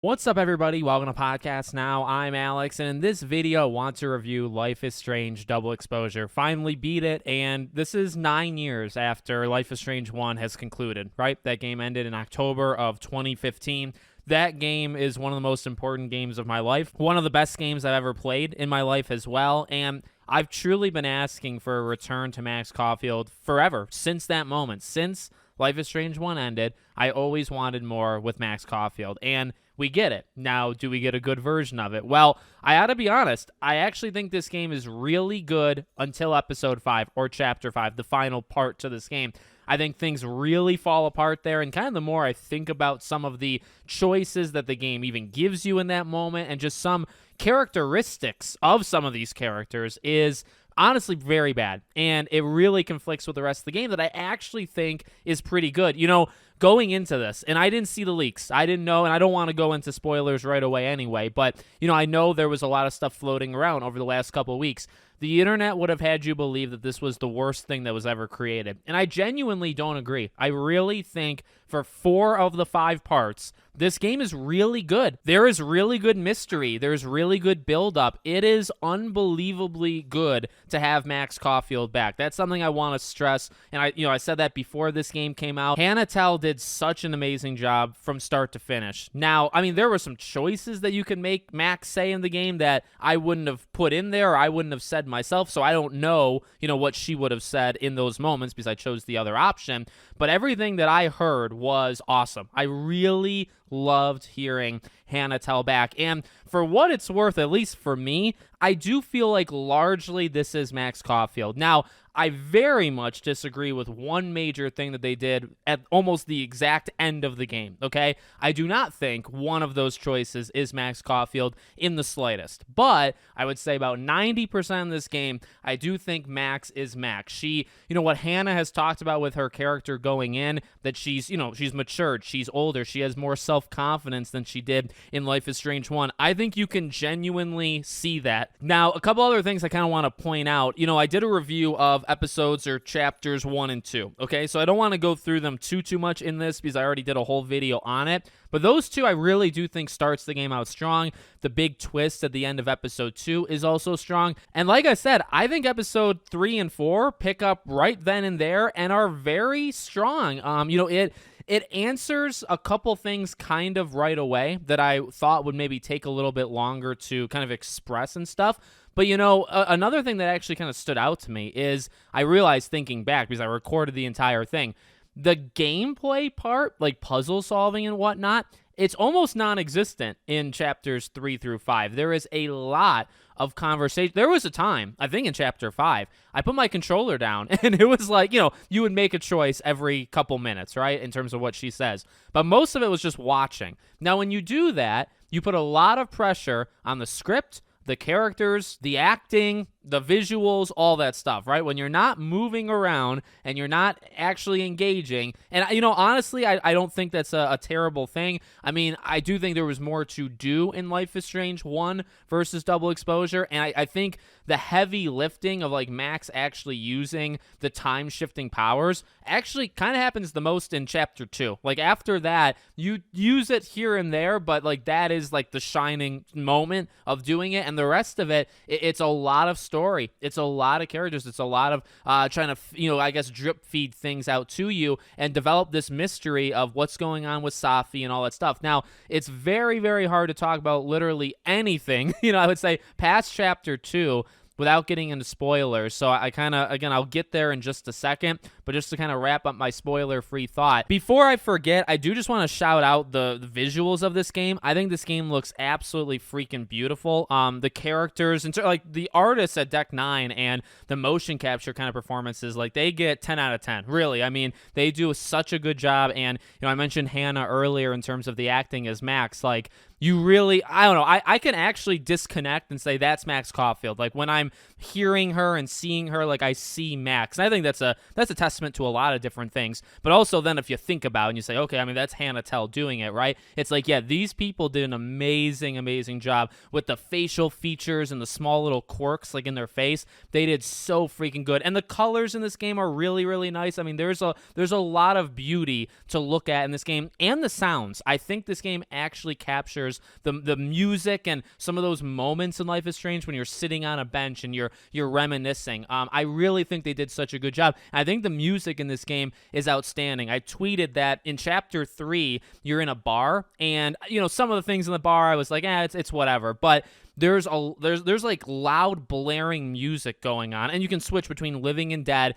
What's up, everybody? Welcome to Podcast Now. I'm Alex, and in this video, I want to review Life is Strange Double Exposure. Finally beat it, and this is 9 years after Life is Strange 1 has concluded, right? That game ended in October of 2015. That game is one of the most important games of my life, one of the best games I've ever played in my life as well, and I've truly been asking for a return to Max Caulfield forever, since that moment. Since Life is Strange 1 ended, I always wanted more with Max Caulfield, and we get it. Now, do we get a good version of it? Well, I ought to be honest. I actually think this game is really good until Episode 5 or Chapter 5, the final part to this game. I think things really fall apart there, and kind of the more I think about some of the choices that the game even gives you in that moment and just some characteristics of some of these characters is honestly very bad, and it really conflicts with the rest of the game that I actually think is pretty good. You know, going into this, and I didn't see the leaks. I didn't know, and I don't want to go into spoilers right away anyway, but, you know, I know there was a lot of stuff floating around over the last couple of weeks. The internet would have had you believe that this was the worst thing that was ever created, and I genuinely don't agree. I really think for 4 of the 5 parts, this game is really good. There is really good mystery. There's really good build-up. It is unbelievably good to have Max Caulfield back. That's something I want to stress, and I said that before this game came out. Hannah Telle did such an amazing job from start to finish. Now, I mean, there were some choices that you could make Max say in the game that I wouldn't have put in there or I wouldn't have said myself, so I don't know, what she would have said in those moments because I chose the other option. But everything that I heard was awesome. I really loved hearing Hannah Telle back. And for what it's worth, at least for me, I do feel like largely this is Max Caulfield. Now, I very much disagree with one major thing that they did at almost the exact end of the game, okay? I do not think one of those choices is Max Caulfield in the slightest. But I would say about 90% of this game, I do think Max is Max. She, what Hannah has talked about with her character going in, that she's matured, she's older, she has more self-confidence than she did in Life is Strange 1. I think you can genuinely see that. Now, a couple other things I kind of want to point out. I did a review of episodes or chapters 1 and 2, okay? So I don't want to go through them too much in this because I already did a whole video on it. But those two I really do think starts the game out strong. The big twist at the end of episode 2 is also strong. And like I said, I think episode 3 and 4 pick up right then and there and are very strong. It answers a couple things kind of right away that I thought would maybe take a little bit longer to kind of express and stuff. But, another thing that actually kind of stood out to me is I realized thinking back, because I recorded the entire thing, the gameplay part, like puzzle solving and whatnot, it's almost non-existent in chapters 3 through 5. There is a lot of conversation. There was a time, I think in chapter 5, I put my controller down and it was like, you would make a choice every couple minutes, right, in terms of what she says. But most of it was just watching. Now, when you do that, you put a lot of pressure on the script, the characters, the acting, the visuals, all that stuff, right? When you're not moving around and you're not actually engaging, and, honestly, I don't think that's a terrible thing. I mean, I do think there was more to do in Life is Strange 1 versus Double Exposure, and I think the heavy lifting of, like, Max actually using the time-shifting powers actually kind of happens the most in Chapter 2. Like, after that, you use it here and there, but, like, that is, like, the shining moment of doing it, and the rest of it, it's a lot of story. It's a lot of characters. It's a lot of trying to, drip feed things out to you and develop this mystery of what's going on with Safi and all that stuff. Now, it's very, very hard to talk about literally anything, I would say past chapter 2 without getting into spoilers. So I kind of, again, I'll get there in just a second, but just to kind of wrap up my spoiler-free thought, before I forget, I do just want to shout out the visuals of this game. I think this game looks absolutely freaking beautiful. The characters, and like the artists at Deck 9 and the motion capture kind of performances, like they get 10 out of 10, really. I mean, they do such a good job, and, I mentioned Hannah earlier in terms of the acting as Max, like, you really, I don't know, I can actually disconnect and say that's Max Caulfield. Like, when I'm I'm hearing her and seeing her like I see Max. And I think that's a testament to a lot of different things. But also then if you think about it and you say, okay, I mean, that's Hannah Telle doing it, right? It's like, yeah, these people did an amazing job with the facial features and the small little quirks like in their face. They did so freaking good. And the colors in this game are really nice. I mean, there's a lot of beauty to look at in this game, and the sounds. I think this game actually captures the music and some of those moments in Life is Strange when you're sitting on a bench and you're reminiscing. I really think they did such a good job. I think the music in this game is outstanding. I tweeted that in Chapter 3, you're in a bar, and some of the things in the bar I was like, it's whatever, but there's like loud blaring music going on, and you can switch between living and dead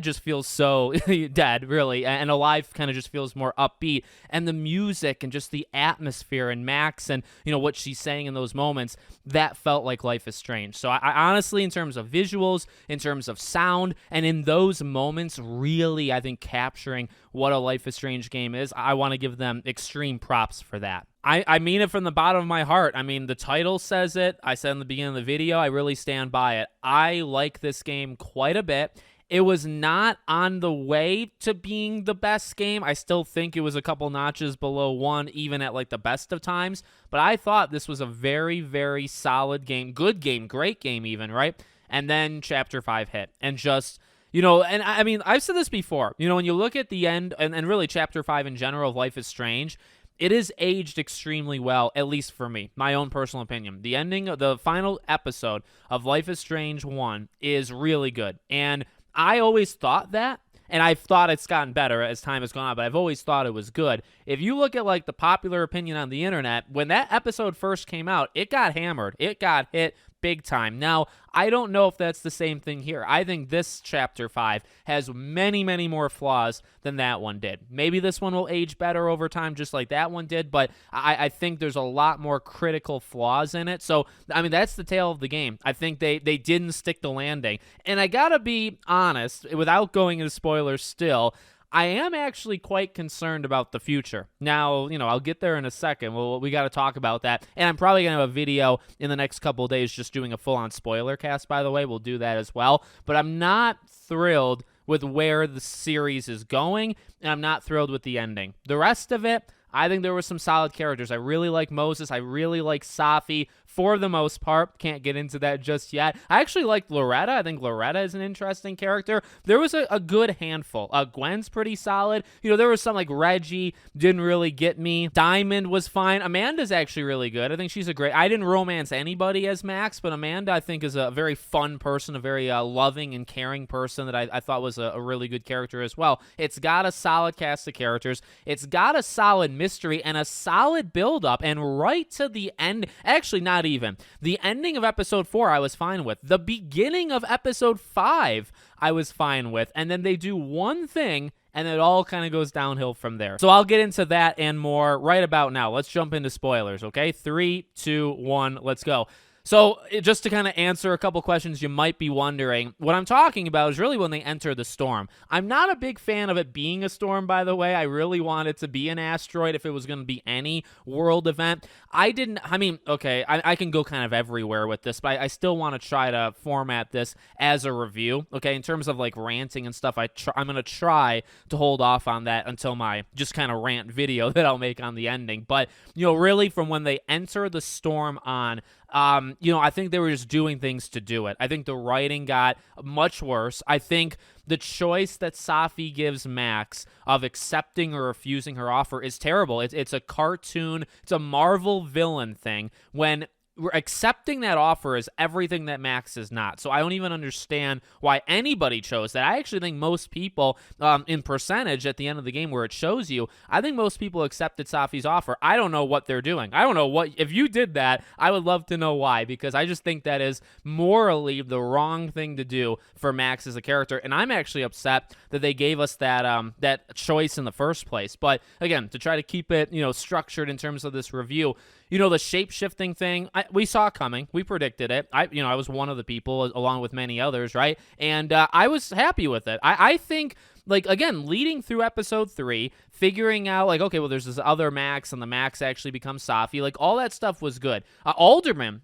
just feels so dead, really, and alive kind of just feels more upbeat. And the music and just the atmosphere and Max and what she's saying in those moments, that felt like Life is Strange. So I honestly, in terms of visuals, in terms of sound, and in those moments, really, I think capturing what a Life is Strange game is, I want to give them extreme props for that. I mean it from the bottom of my heart. I mean, the title says it. I said in the beginning of the video, I really stand by it. I like this game quite a bit. It was not on the way to being the best game. I still think it was a couple notches below 1, even at like the best of times. But I thought this was a very solid game. Good game, great game even, right? And then Chapter 5 hit. And just... and I mean, I've said this before. When you look at the end, and really Chapter 5 in general of Life is Strange, it is aged extremely well, at least for me, my own personal opinion. The ending of the final episode of Life is Strange 1 is really good. And I always thought that, and I've thought it's gotten better as time has gone on, but I've always thought it was good. If you look at like the popular opinion on the internet, when that episode first came out, it got hammered. It got hit big time. Now, I don't know if that's the same thing here. I think this Chapter 5 has many more flaws than that one did. Maybe this one will age better over time just like that one did, but I think there's a lot more critical flaws in it. So, I mean, that's the tale of the game. I think they didn't stick the landing. And I gotta be honest, without going into spoilers still, I am actually quite concerned about the future. Now, I'll get there in a second. Well, we got to talk about that. And I'm probably going to have a video in the next couple of days just doing a full-on spoiler cast, by the way. We'll do that as well. But I'm not thrilled with where the series is going, and I'm not thrilled with the ending. The rest of it, I think there were some solid characters. I really like Moses. I really like Safi for the most part. Can't get into that just yet. I actually liked Loretta. I think Loretta is an interesting character. There was a good handful. Gwen's pretty solid. There was some like Reggie, didn't really get me. Diamond was fine. Amanda's actually really good. I think she's I didn't romance anybody as Max, but Amanda I think is a very fun person, a very loving and caring person that I thought was a really good character as well. It's got a solid cast of characters. It's got a solid mystery and a solid build-up, and right to the end, actually not even. The ending of Episode 4 I was fine with. The beginning of Episode 5 I was fine with. And then they do one thing, and it all kind of goes downhill from there. So I'll get into that and more right about now. Let's jump into spoilers, okay? 3, 2, 1, let's go. So just to kind of answer a couple questions you might be wondering, what I'm talking about is really when they enter the storm. I'm not a big fan of it being a storm, by the way. I really want it to be an asteroid if it was going to be any world event. I can go kind of everywhere with this, but I still want to try to format this as a review, okay? In terms of like ranting and stuff, I'm going to try to hold off on that until my just kind of rant video that I'll make on the ending. But, really from when they enter the storm on, I think they were just doing things to do it. I think the writing got much worse. I think the choice that Safi gives Max of accepting or refusing her offer is terrible. It's a cartoon. It's a Marvel villain thing when accepting that offer is everything that Max is not. So I don't even understand why anybody chose that. I actually think most people, in percentage at the end of the game where it shows you, I think most people accepted Safi's offer. I don't know what they're doing. I don't know if you did that, I would love to know why, because I just think that is morally the wrong thing to do for Max as a character. And I'm actually upset that they gave us that choice in the first place. But again, to try to keep it, structured in terms of this review, the shape-shifting thing, we saw coming. We predicted it. I was one of the people, along with many others, right? And I was happy with it. I think like, again, leading through episode 3, figuring out, like, okay, well, there's this other Max, and the Max actually becomes Safi. Like, all that stuff was good. Alderman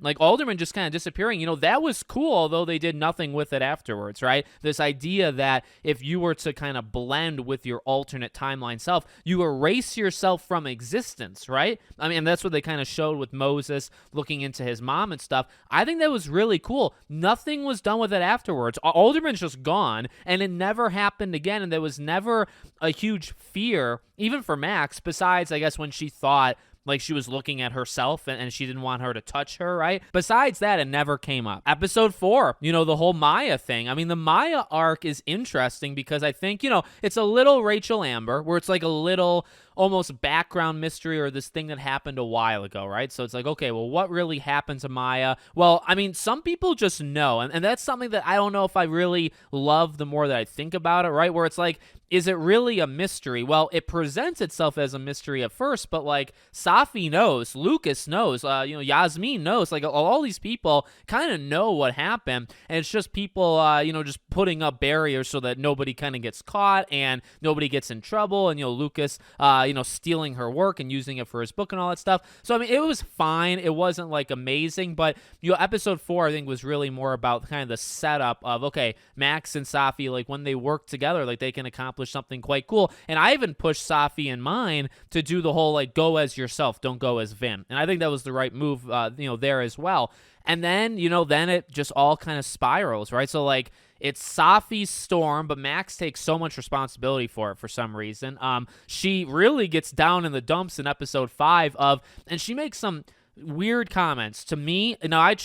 just kind of disappearing, that was cool, although they did nothing with it afterwards, right? This idea that if you were to kind of blend with your alternate timeline self, you erase yourself from existence, right? I mean, that's what they kind of showed with Moses looking into his mom and stuff. I think that was really cool. Nothing was done with it afterwards. Alderman's just gone, and it never happened again, and there was never a huge fear, even for Max, besides, I guess, when she thought like she was looking at herself and she didn't want her to touch her, right? Besides that, it never came up. Episode 4, the whole Maya thing. I mean, the Maya arc is interesting because I think, it's a little Rachel Amber, where it's like a little almost background mystery or this thing that happened a while ago, right? So it's like, okay, well, what really happened to Maya? Well, I mean, some people just know, and that's something that I don't know if I really love the more that I think about it, right? Where it's like, is it really a mystery? Well, it presents itself as a mystery at first, but like Safi knows, Lucas knows, Yasmin knows, like all these people kind of know what happened, and it's just people, just putting up barriers so that nobody kind of gets caught and nobody gets in trouble, and Lucas, stealing her work and using it for his book and all that stuff. So I mean, it was fine. It wasn't like amazing, but episode 4 I think was really more about kind of the setup of, okay, Max and Safi, like when they work together, like they can accomplish something quite cool. And I even pushed Safi and mine to do the whole like go as yourself, don't go as Vin. And I think that was the right move, there as well. And then, then it just all kind of spirals, right? So like it's Safi's storm, but Max takes so much responsibility for it for some reason. She really gets down in the dumps in episode 5 and she makes some weird comments to me. I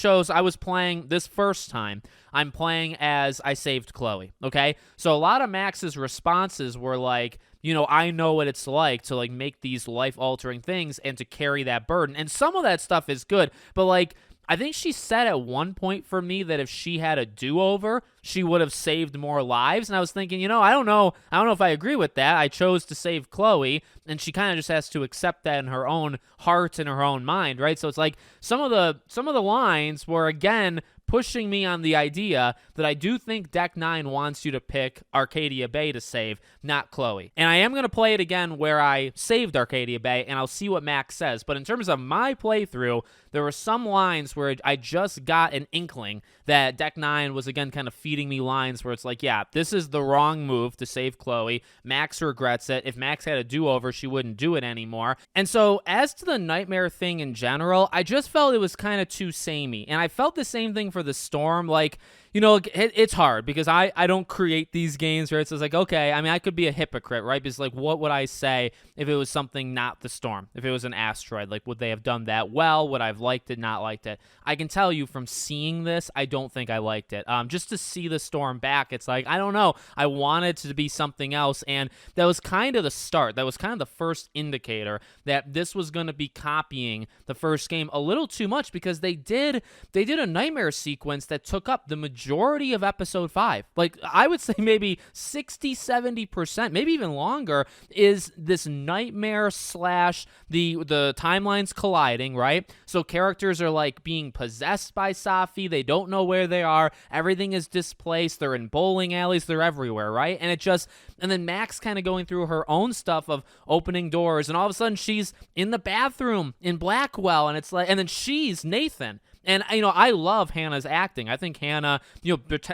was playing this first time. I'm playing as I saved Chloe. Okay. So a lot of Max's responses were like, I know what it's like to like make these life altering things and to carry that burden. And some of that stuff is good, but like, I think she said at one point for me that if she had a do-over, she would have saved more lives. And I was thinking, I don't know if I agree with that. I chose to save Chloe, and she kind of just has to accept that in her own heart and her own mind, right? So it's like some of the lines were, again, pushing me on the idea that I do think Deck 9 wants you to pick Arcadia Bay to save, not Chloe. And I am going to play it again where I saved Arcadia Bay, and I'll see what Max says. But in terms of my playthrough, there were some lines where I just got an inkling that Deck 9 was, again, kind of feeding me lines where it's like, yeah, this is the wrong move to save Chloe. Max regrets it. If Max had a do-over, she wouldn't do it anymore. And so as to the nightmare thing in general, I just felt it was kind of too samey. And I felt the same thing for the storm. Like, it's hard because I don't create these games where it's just like, okay, I mean, I could be a hypocrite, right? Because like, what would I say if it was something not the storm? If it was an asteroid, like, would they have done that well? Would I have liked it, not liked it? I can tell you from seeing this, I don't think I liked it. Just to see the storm back, it's like, I don't know. I wanted to be something else, and that was kind of the start. That was kind of the first indicator that this was going to be copying the first game a little too much, because they did a nightmare sequence that took up the majority of episode 5. Like, I would say maybe 60-70%, maybe even longer, is this nightmare slash the timelines colliding, right? So characters are like being possessed by Safi. They don't know where they are. Everything is displaced. They're in bowling alleys. They're everywhere, right? And then Max kind of going through her own stuff of opening doors, and all of a sudden she's in the bathroom in Blackwell, and it's like, and then she's Nathan. And, I love Hannah's acting. I think Hannah,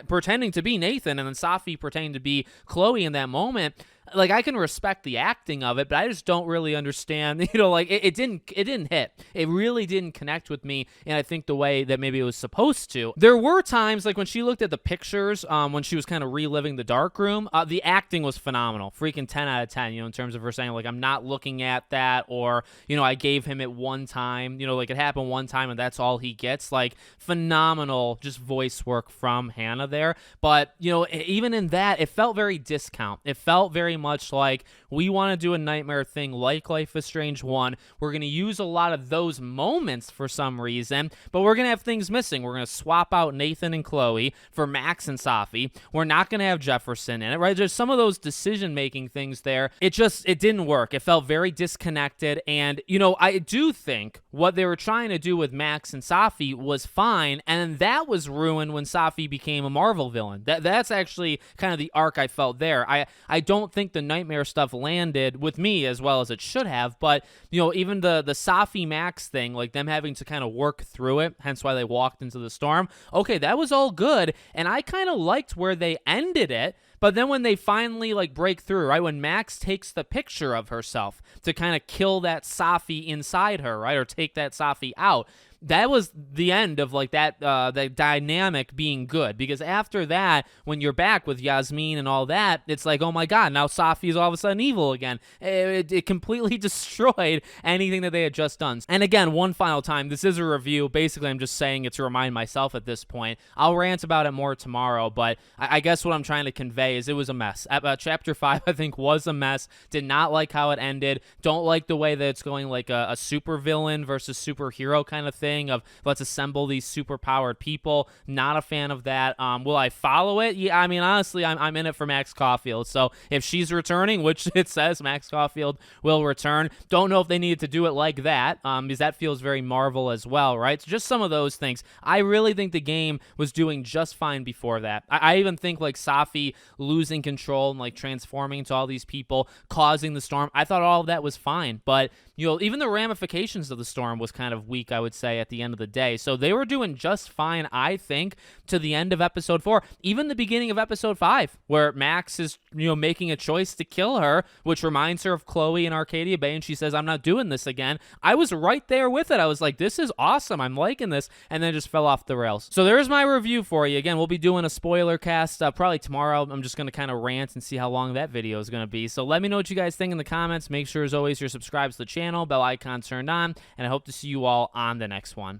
pretending to be Nathan and then Safi pretending to be Chloe in that moment, like, I can respect the acting of it, but I just don't really understand, like, it didn't hit. It really didn't connect with me, and I think the way that maybe it was supposed to. There were times, like, when she looked at the pictures, when she was kind of reliving the dark room, the acting was phenomenal. Freaking 10 out of 10, in terms of her saying, like, I'm not looking at that, or, I gave him it one time, like, it happened one time, and that's all he gets. Like, phenomenal just voice work from Hannah there. But, even in that, it felt very discount. It felt very much like, we want to do a nightmare thing like Life is Strange 1. We're going to use a lot of those moments for some reason, but we're going to have things missing. We're going to swap out Nathan and Chloe for Max and Safi. We're not going to have Jefferson in it, right? There's some of those decision-making things there. It didn't work. It felt very disconnected, and, I do think what they were trying to do with Max and Safi was fine, and that was ruined when Safi became a Marvel villain. That's actually kind of the arc I felt there. I don't think the nightmare stuff landed with me as well as it should have, but, even the Safi Max thing, like them having to kind of work through it, hence why they walked into the storm, okay, that was all good, and I kind of liked where they ended it. But then when they finally break through, right, when Max takes the picture of herself to kind of kill that Safi inside her, right, or take that Safi out, that was the end of that dynamic being good, because after that, when you're back with Yasmin and all that, it's like, oh my god, now Safi is all of a sudden evil again. It completely destroyed anything that they had just done. And again, one final time, this is a review. Basically, I'm just saying it to remind myself at this point. I'll rant about it more tomorrow, but I guess what I'm trying to convey is it was a mess. Chapter 5, I think, was a mess. Did not like how it ended. Don't like the way that it's going like a super villain versus superhero kind of thing. Of let's assemble these super powered people. Not a fan of that. Will I follow it? Yeah, I mean, honestly, I'm in it for Max Caulfield. So if she's returning, which it says Max Caulfield will return, don't know if they needed to do it like that, because that feels very Marvel as well, right? So just some of those things. I really think the game was doing just fine before that. I even think Safi losing control and transforming into all these people, causing the storm, I thought all of that was fine. But even the ramifications of the storm was kind of weak, I would say, at the end of the day. So they were doing just fine, I think, to the end of episode 4, even the beginning of episode 5, where Max is, making a choice to kill her, which reminds her of Chloe in Arcadia Bay, and she says, I'm not doing this again. I was right there with it. I was like, this is awesome. I'm liking this, and then it just fell off the rails. So there's my review for you. Again, we'll be doing a spoiler cast probably tomorrow. I'm just going to kind of rant and see how long that video is going to be. So let me know what you guys think in the comments. Make sure, as always, you're subscribed to the channel, bell icon turned on, and I hope to see you all on the next one.